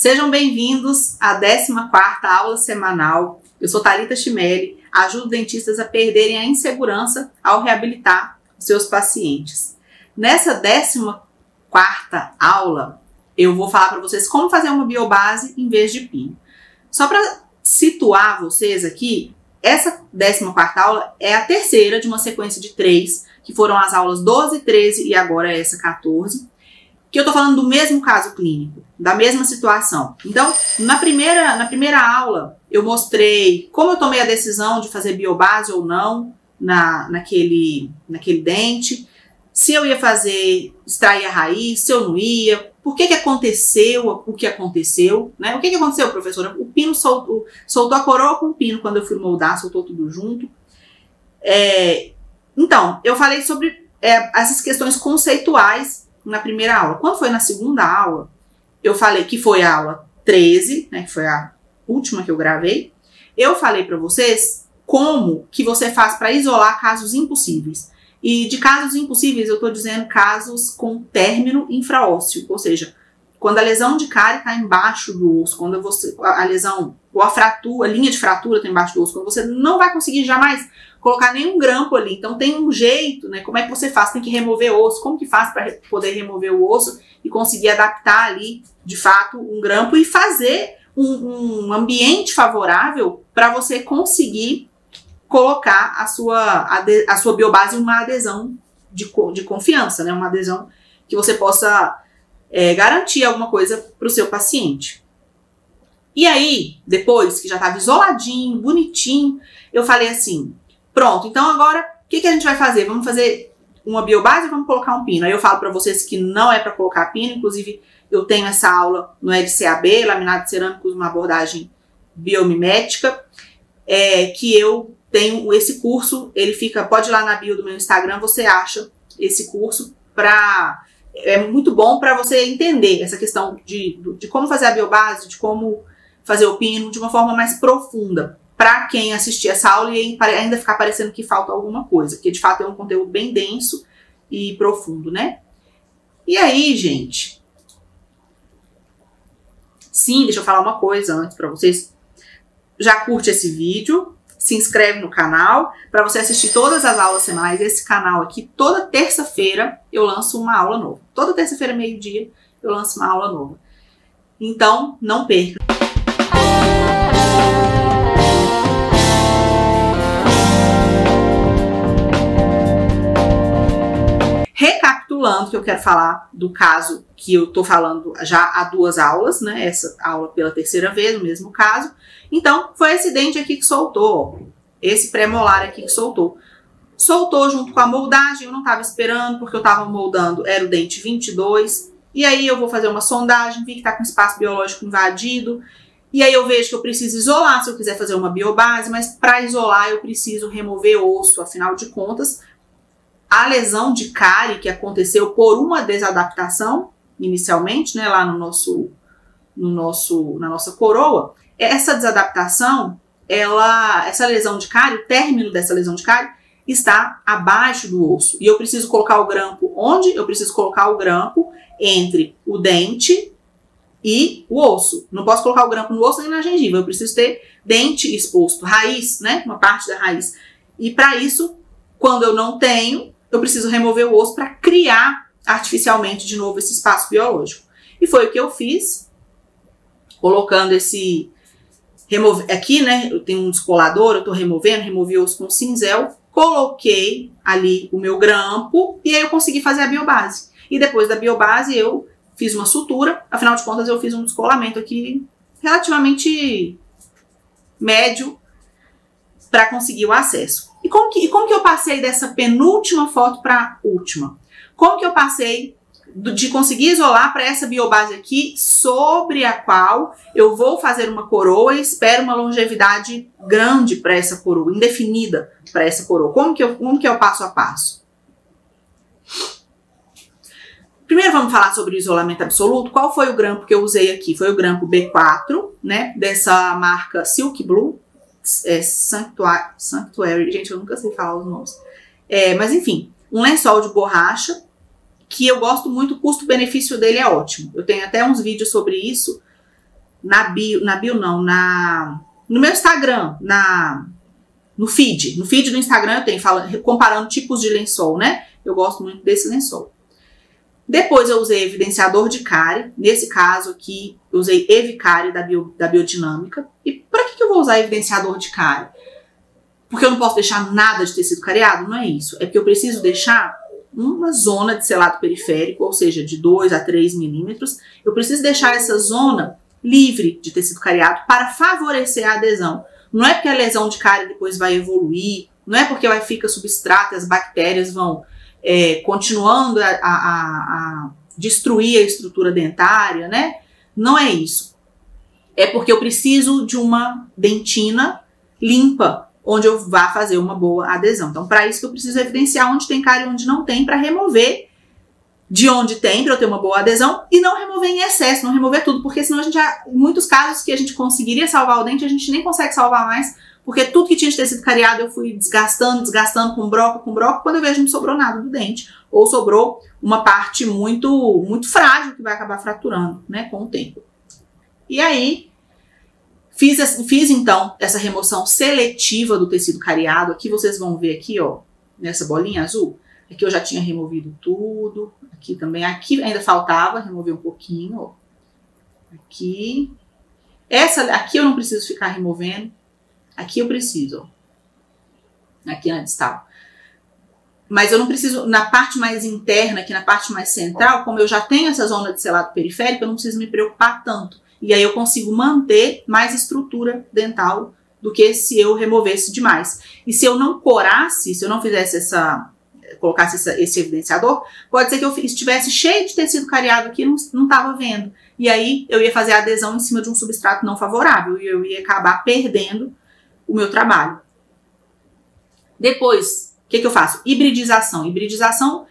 Sejam bem-vindos à 14ª aula semanal. Eu sou Thalita Chimelli, ajudo dentistas a perderem a insegurança ao reabilitar seus pacientes. Nessa 14ª aula, eu vou falar para vocês como fazer uma biobase em vez de pino. Só para situar vocês aqui, essa 14ª aula é a terceira de uma sequência de 3, que foram as aulas 12, 13 e agora essa 14, que eu tô falando do mesmo caso clínico, da mesma situação. Então, na primeira aula, eu mostrei como eu tomei a decisão de fazer biobase ou não naquele dente, se eu ia extrair a raiz, se eu não ia, por que aconteceu o que aconteceu, né? O que aconteceu, professora? O pino soltou a coroa com o pino quando eu fui moldar, soltou tudo junto. Então, eu falei sobre essas questões conceituais na primeira aula. Quando foi na segunda aula, eu falei que foi a aula 13, né, que foi a última que eu gravei, eu falei para vocês como que você faz para isolar casos impossíveis. E de casos impossíveis, eu estou dizendo casos com término infraósseo, ou seja, quando a lesão de cárie está embaixo do osso, quando a lesão, ou a linha de fratura está embaixo do osso, quando você não vai conseguir jamais colocar nenhum grampo ali. Então tem um jeito, né? Como é que você faz? Tem que remover o osso. Como que faz para poder remover o osso e conseguir adaptar ali, de fato, um grampo e fazer um ambiente favorável para você conseguir colocar a sua biobase em uma adesão de confiança, né? Uma adesão que você possa garantir alguma coisa para o seu paciente. E aí, depois que já estava isoladinho, bonitinho, eu falei assim, pronto, então agora o que a gente vai fazer? Vamos fazer uma biobase ou vamos colocar um pino? Aí eu falo para vocês que não é para colocar pino, inclusive eu tenho essa aula no LCAB, laminado cerâmico, uma abordagem biomimética, que eu tenho esse curso, ele fica, pode ir lá na bio do meu Instagram, você acha esse curso é muito bom para você entender essa questão de como fazer a biobase, de como fazer o pino de uma forma mais profunda, para quem assistir essa aula e ainda ficar parecendo que falta alguma coisa, porque de fato é um conteúdo bem denso e profundo, né? E aí, gente, sim, deixa eu falar uma coisa antes para vocês, já curte esse vídeo, se inscreve no canal para você assistir todas as aulas semanais. Esse canal aqui, toda terça-feira eu lanço uma aula nova. Toda terça-feira, meio-dia, eu lanço uma aula nova. Então, não perca. Recapitulando, que eu quero falar do caso que eu tô falando já há 2 aulas, né? Essa aula pela terceira vez, o mesmo caso. Então, foi esse dente aqui que soltou, ó. Esse pré-molar aqui que soltou. Soltou junto com a moldagem, eu não tava esperando, porque eu tava moldando, era o dente 22. E aí eu vou fazer uma sondagem, vi que tá com espaço biológico invadido. E aí eu vejo que eu preciso isolar se eu quiser fazer uma biobase, mas para isolar eu preciso remover osso, afinal de contas, a lesão de cárie que aconteceu por uma desadaptação, inicialmente, né, lá na nossa coroa, essa desadaptação, essa lesão de cárie, o término dessa lesão de cárie, está abaixo do osso. E eu preciso colocar o grampo onde? Eu preciso colocar o grampo entre o dente e o osso. Não posso colocar o grampo no osso nem na gengiva, eu preciso ter dente exposto, raiz, né, uma parte da raiz. E para isso, quando eu não tenho, eu preciso remover o osso para criar artificialmente de novo esse espaço biológico. E foi o que eu fiz, colocando aqui, né, eu tenho um descolador, eu tô removi o osso com cinzel, coloquei ali o meu grampo e aí eu consegui fazer a biobase. E depois da biobase eu fiz uma sutura, afinal de contas eu fiz um descolamento aqui relativamente médio para conseguir o acesso. E como que eu passei dessa penúltima foto para a última? Como que eu passei de conseguir isolar para essa biobase aqui, sobre a qual eu vou fazer uma coroa e espero uma longevidade grande para essa coroa, indefinida para essa coroa? Como que é o passo a passo? Primeiro vamos falar sobre o isolamento absoluto. Qual foi o grampo que eu usei aqui? Foi o grampo B4, né, dessa marca Silk Blue, Sanctuary, gente, eu nunca sei falar os nomes. Mas enfim, um lençol de borracha, que eu gosto muito, o custo-benefício dele é ótimo. Eu tenho até uns vídeos sobre isso no meu Instagram, no feed do Instagram eu tenho, comparando tipos de lençol, né? Eu gosto muito desse lençol. Depois eu usei evidenciador de cárie, nesse caso aqui eu usei Evicárie da Biodinâmica. E para que eu vou usar evidenciador de cárie? Porque eu não posso deixar nada de tecido cariado? Não é isso, é porque eu preciso deixar uma zona de selado periférico, ou seja, de 2 a 3 milímetros. Eu preciso deixar essa zona livre de tecido cariado para favorecer a adesão. Não é porque a lesão de cárie depois vai evoluir, não é porque fica substrato e as bactérias vão continuando a destruir a estrutura dentária, né? Não é isso. É porque eu preciso de uma dentina limpa, onde eu vá fazer uma boa adesão. Então, para isso que eu preciso evidenciar onde tem cárie e onde não tem, para remover de onde tem, para eu ter uma boa adesão, e não remover em excesso, não remover tudo, porque senão em muitos casos que a gente conseguiria salvar o dente, a gente nem consegue salvar mais, porque tudo que tinha de tecido cariado eu fui desgastando com broca, quando eu vejo não sobrou nada do dente, ou sobrou uma parte muito frágil que vai acabar fraturando, né, com o tempo. E aí, fiz então essa remoção seletiva do tecido cariado. Aqui vocês vão ver aqui, ó, nessa bolinha azul, aqui eu já tinha removido tudo, aqui também, aqui ainda faltava remover um pouquinho, ó. Aqui, aqui eu não preciso ficar removendo, aqui eu preciso, ó, aqui na distal. Mas eu não preciso, na parte mais interna, aqui na parte mais central, como eu já tenho essa zona de selado periférico, eu não preciso me preocupar tanto. E aí eu consigo manter mais estrutura dental do que se eu removesse demais. E se eu não corasse, se eu não fizesse colocasse esse evidenciador, pode ser que eu estivesse cheio de tecido cariado aqui e não estava vendo. E aí eu ia fazer a adesão em cima de um substrato não favorável e eu ia acabar perdendo o meu trabalho. Depois, o que eu faço? Hibridização. Hibridização,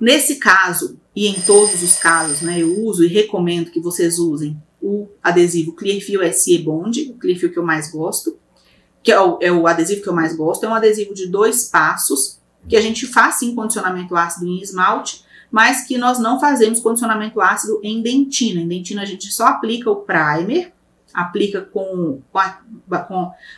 nesse caso e em todos os casos, né, eu uso e recomendo que vocês usem o adesivo Clearfiel SE Bond, o Clearfiel que eu mais gosto, que é o adesivo que eu mais gosto. É um adesivo de 2 passos, que a gente faz sim condicionamento ácido em esmalte, mas que nós não fazemos condicionamento ácido em dentina. Em dentina a gente só aplica o primer, aplica a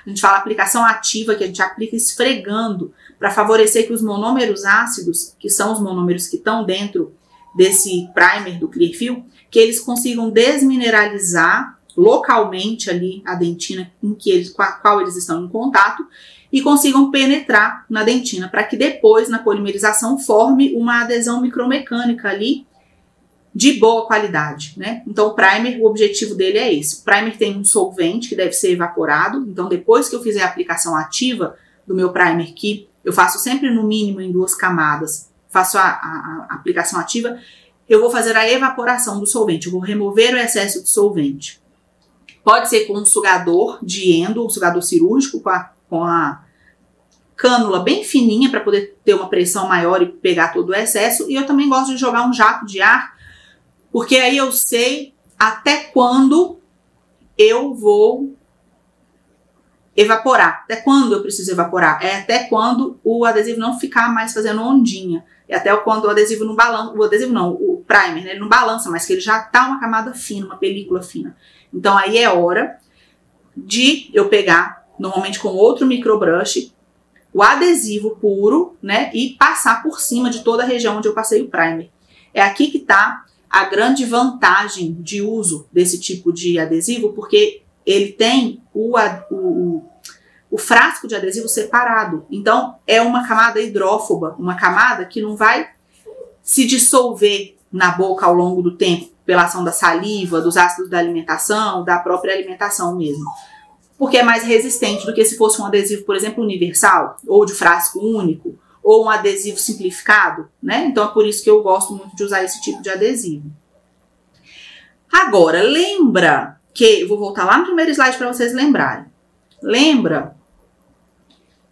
gente fala aplicação ativa, que a gente aplica esfregando para favorecer que os monômeros ácidos, que são os monômeros que estão dentro desse primer do Clearfiel, que eles consigam desmineralizar localmente ali a dentina com a qual eles estão em contato e consigam penetrar na dentina, para que depois, na polimerização, forme uma adesão micromecânica ali de boa qualidade, né? Então o primer, o objetivo dele é esse. O primer tem um solvente que deve ser evaporado, então depois que eu fizer a aplicação ativa do meu primer, que eu faço sempre no mínimo em 2 camadas, faço a aplicação ativa, eu vou fazer a evaporação do solvente, eu vou remover o excesso de solvente. Pode ser com um sugador de endo, um sugador cirúrgico, com a cânula bem fininha para poder ter uma pressão maior e pegar todo o excesso. E eu também gosto de jogar um jato de ar, porque aí eu sei até quando eu vou evaporar. Até quando eu preciso evaporar? É até quando o adesivo não ficar mais fazendo ondinha. É até quando o adesivo não balança, o primer, né, ele não balança, mas que ele já tá uma camada fina, uma película fina. Então aí é hora de eu pegar, normalmente com outro microbrush, o adesivo puro, né, e passar por cima de toda a região onde eu passei o primer. É aqui que tá a grande vantagem de uso desse tipo de adesivo, porque ele tem o frasco de adesivo separado. Então, é uma camada hidrófoba, uma camada que não vai se dissolver na boca ao longo do tempo, pela ação da saliva, dos ácidos da alimentação, da própria alimentação mesmo. Porque é mais resistente do que se fosse um adesivo, por exemplo, universal, ou de frasco único, ou um adesivo simplificado, né? Então, é por isso que eu gosto muito de usar esse tipo de adesivo. Agora, lembra que, eu vou voltar lá no primeiro slide para vocês lembrarem. Lembra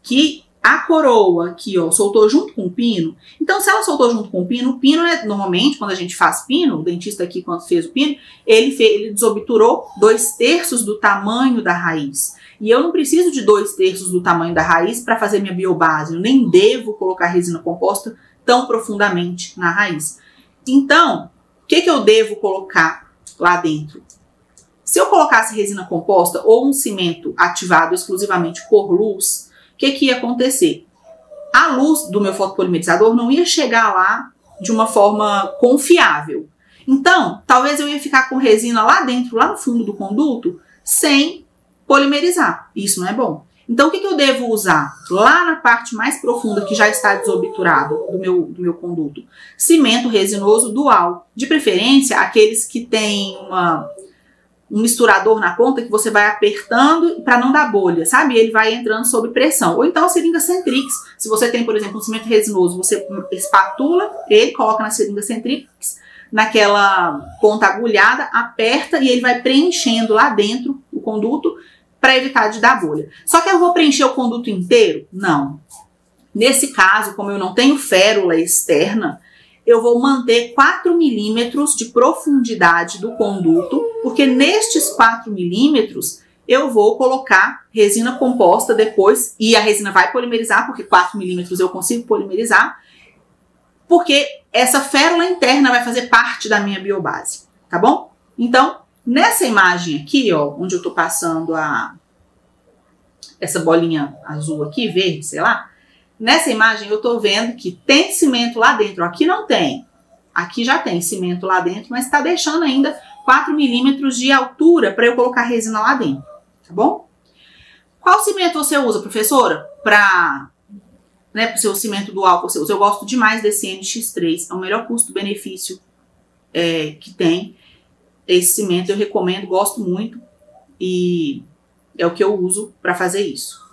que a coroa aqui, ó, soltou junto com o pino. Então, se ela soltou junto com o pino normalmente, quando a gente faz pino, o dentista aqui, quando fez o pino, ele desobturou 2/3 do tamanho da raiz. E eu não preciso de 2/3 do tamanho da raiz para fazer minha biobase. Eu nem devo colocar resina composta tão profundamente na raiz. Então, o que eu devo colocar lá dentro? Se eu colocasse resina composta ou um cimento ativado exclusivamente por luz, o que ia acontecer? A luz do meu fotopolimerizador não ia chegar lá de uma forma confiável. Então, talvez eu ia ficar com resina lá dentro, lá no fundo do conduto, sem polimerizar. Isso não é bom. Então, o que eu devo usar? Lá na parte mais profunda, que já está desobturado do meu conduto. Cimento resinoso dual. De preferência, aqueles que têm um misturador na ponta que você vai apertando para não dar bolha, sabe? Ele vai entrando sob pressão. Ou então, seringa Centrix. Se você tem, por exemplo, um cimento resinoso, você espatula ele, coloca na seringa Centrix, naquela ponta agulhada, aperta e ele vai preenchendo lá dentro o conduto para evitar de dar bolha. Só que eu vou preencher o conduto inteiro? Não. Nesse caso, como eu não tenho férula externa, eu vou manter 4 milímetros de profundidade do conduto, porque nestes 4 milímetros eu vou colocar resina composta depois, e a resina vai polimerizar, porque 4 milímetros eu consigo polimerizar, porque essa férula interna vai fazer parte da minha biobase, tá bom? Então, nessa imagem aqui, ó, onde eu tô passando essa bolinha azul aqui, verde, sei lá, nessa imagem eu tô vendo que tem cimento lá dentro. Aqui não tem. Aqui já tem cimento lá dentro, mas tá deixando ainda 4 milímetros de altura para eu colocar resina lá dentro, tá bom? Qual cimento você usa, professora? Para o seu cimento dual que você usa. Eu gosto demais desse NX3. É o melhor custo-benefício que tem. Esse cimento eu recomendo, gosto muito. E é o que eu uso para fazer isso.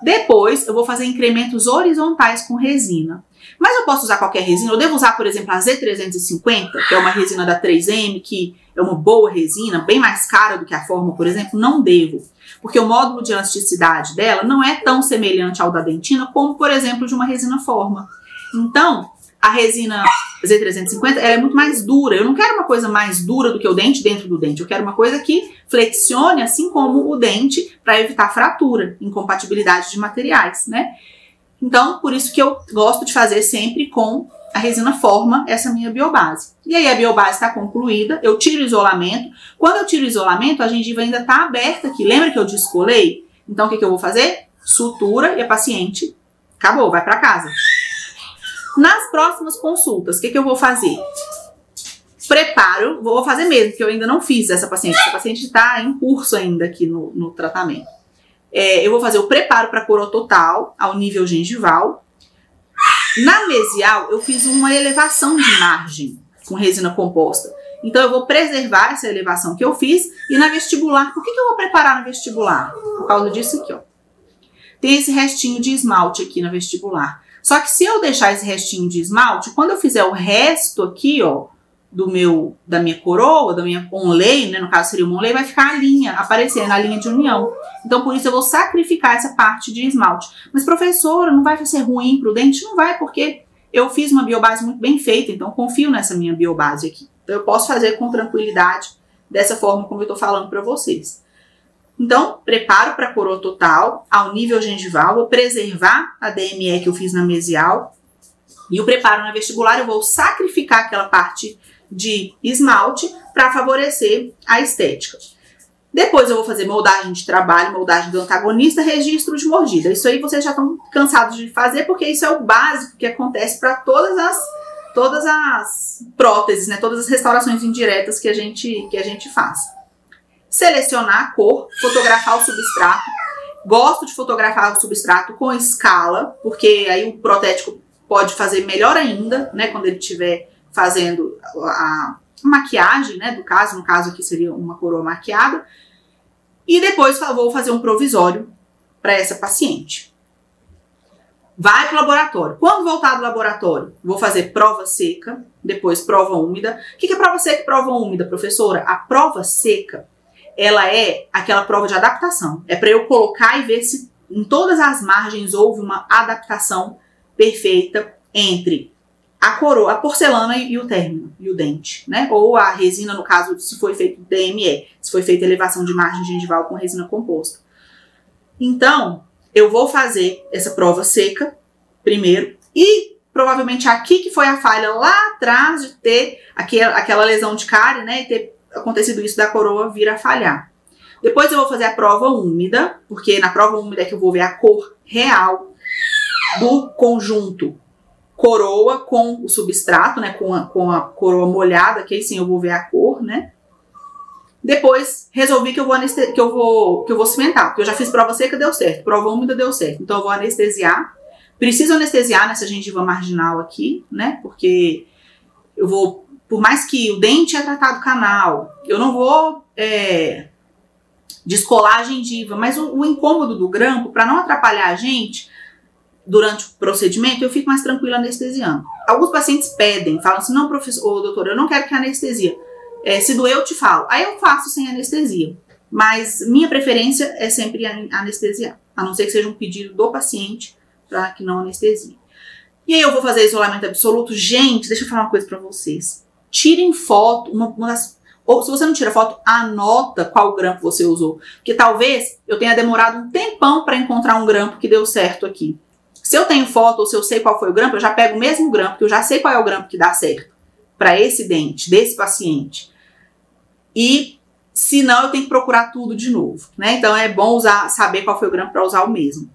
Depois, eu vou fazer incrementos horizontais com resina. Mas eu posso usar qualquer resina. Eu devo usar, por exemplo, a Z350, que é uma resina da 3M, que é uma boa resina, bem mais cara do que a Forma, por exemplo. Não devo. Porque o módulo de elasticidade dela não é tão semelhante ao da dentina como, por exemplo, de uma resina Forma. Então, a resina Z350 ela é muito mais dura. Eu não quero uma coisa mais dura do que o dente dentro do dente. Eu quero uma coisa que flexione assim como o dente para evitar fratura, incompatibilidade de materiais, né? Então, por isso que eu gosto de fazer sempre com a resina Forma essa minha biobase. E aí a biobase está concluída, eu tiro o isolamento. Quando eu tiro o isolamento, a gengiva ainda está aberta aqui. Lembra que eu descolei? Então, o que eu vou fazer? Sutura e a paciente acabou, vai para casa. Nas próximas consultas, o que eu vou fazer? Preparo, vou fazer mesmo, porque eu ainda não fiz essa paciente. Essa paciente está em curso ainda aqui no tratamento. Eu vou fazer o preparo para coroa total, ao nível gengival. Na mesial, eu fiz uma elevação de margem com resina composta. Então, eu vou preservar essa elevação que eu fiz. E na vestibular, por que eu vou preparar na vestibular? Por causa disso aqui, ó. Tem esse restinho de esmalte aqui na vestibular. Só que se eu deixar esse restinho de esmalte, quando eu fizer o resto aqui, ó, da minha coroa, da minha onlay, né, no caso seria uma onlay, vai ficar a linha, aparecendo a linha de união. Então, por isso eu vou sacrificar essa parte de esmalte. Mas, professora, não vai ser ruim pro dente? Não vai, porque eu fiz uma biobase muito bem feita, então confio nessa minha biobase aqui. Então, eu posso fazer com tranquilidade, dessa forma como eu tô falando pra vocês. Então, preparo para coroa total, ao nível gengival, vou preservar a DME que eu fiz na mesial. E o preparo na vestibular, eu vou sacrificar aquela parte de esmalte para favorecer a estética. Depois eu vou fazer moldagem de trabalho, moldagem do antagonista, registro de mordida. Isso aí vocês já estão cansados de fazer, porque isso é o básico que acontece para todas as próteses, né? Todas as restaurações indiretas que a gente faz. Selecionar a cor, fotografar o substrato. Gosto de fotografar o substrato com escala, porque aí o protético pode fazer melhor ainda, né? Quando ele estiver fazendo a maquiagem, né? No caso aqui seria uma coroa maquiada. E depois vou fazer um provisório para essa paciente. Vai para o laboratório. Quando voltar do laboratório, vou fazer prova seca, depois prova úmida. O que é prova seca e prova úmida, professora? A prova seca, ela é aquela prova de adaptação. É para eu colocar e ver se em todas as margens houve uma adaptação perfeita entre a coroa, a porcelana e o término, e o dente, né? Ou a resina, no caso, se foi feito DME, se foi feita elevação de margem gengival com resina composta. Então, eu vou fazer essa prova seca primeiro e provavelmente aqui que foi a falha lá atrás de ter aquela lesão de cárie, né? E ter acontecido isso da coroa vir a falhar. Depois eu vou fazer a prova úmida, porque na prova úmida é que eu vou ver a cor real do conjunto coroa com o substrato, né, com a coroa molhada, que aí sim eu vou ver a cor, né. Depois resolvi que eu vou cimentar, porque eu já fiz prova seca, deu certo, prova úmida deu certo, então eu vou anestesiar. Preciso anestesiar nessa gengiva marginal aqui, né, porque eu vou, por mais que o dente é tratado canal, eu não vou descolar a gengiva, mas o incômodo do grampo, para não atrapalhar a gente durante o procedimento, eu fico mais tranquila anestesiando. Alguns pacientes pedem, falam assim, não, professor, ou doutor, eu não quero que anestesia. Se doer, eu te falo. Aí eu faço sem anestesia. Mas minha preferência é sempre anestesiar, a não ser que seja um pedido do paciente para que não anestesie. E aí eu vou fazer isolamento absoluto. Gente, deixa eu falar uma coisa para vocês. Tirem foto, ou se você não tira foto, anota qual grampo você usou. Porque talvez eu tenha demorado um tempão para encontrar um grampo que deu certo aqui. Se eu tenho foto ou se eu sei qual foi o grampo, eu já pego o mesmo grampo, porque eu já sei qual é o grampo que dá certo para esse dente, desse paciente. E se não, eu tenho que procurar tudo de novo, né? Então é bom saber qual foi o grampo para usar o mesmo.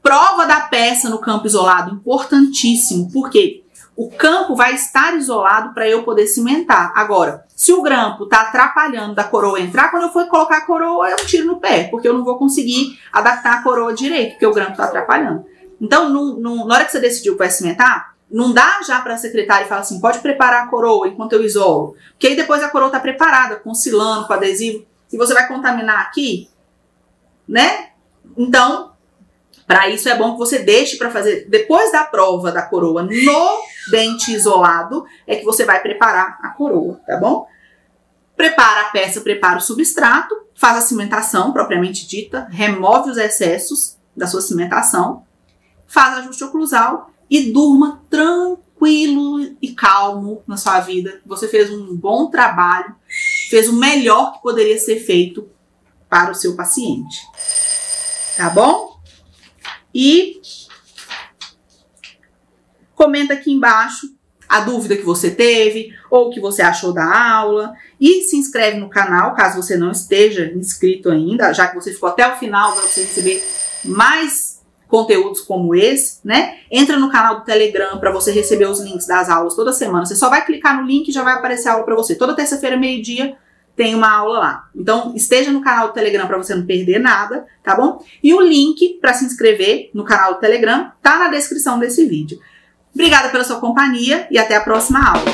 Prova da peça no campo isolado, importantíssimo, porque o campo vai estar isolado para eu poder cimentar. Agora, se o grampo está atrapalhando da coroa entrar, quando eu for colocar a coroa, eu tiro no pé, porque eu não vou conseguir adaptar a coroa direito, porque o grampo está atrapalhando. Então, na hora que você decidiu que vai cimentar, não dá já para a secretária e falar assim, pode preparar a coroa enquanto eu isolo. Porque aí depois a coroa está preparada, com silano, com adesivo, e você vai contaminar aqui, né? Então, para isso é bom que você deixe para fazer, depois da prova da coroa no dente isolado, é que você vai preparar a coroa, tá bom? Prepara a peça, prepara o substrato, faz a cimentação propriamente dita, remove os excessos da sua cimentação, faz ajuste oclusal e durma tranquilo e calmo na sua vida. Você fez um bom trabalho, fez o melhor que poderia ser feito para o seu paciente. Tá bom? E comenta aqui embaixo a dúvida que você teve ou o que você achou da aula. E se inscreve no canal, caso você não esteja inscrito ainda, já que você ficou até o final para você receber mais conteúdos como esse, né? Entra no canal do Telegram para você receber os links das aulas toda semana. Você só vai clicar no link e já vai aparecer a aula para você. Toda terça-feira, meio-dia, tem uma aula lá. Então, esteja no canal do Telegram para você não perder nada, tá bom? E o link para se inscrever no canal do Telegram tá na descrição desse vídeo. Obrigada pela sua companhia e até a próxima aula.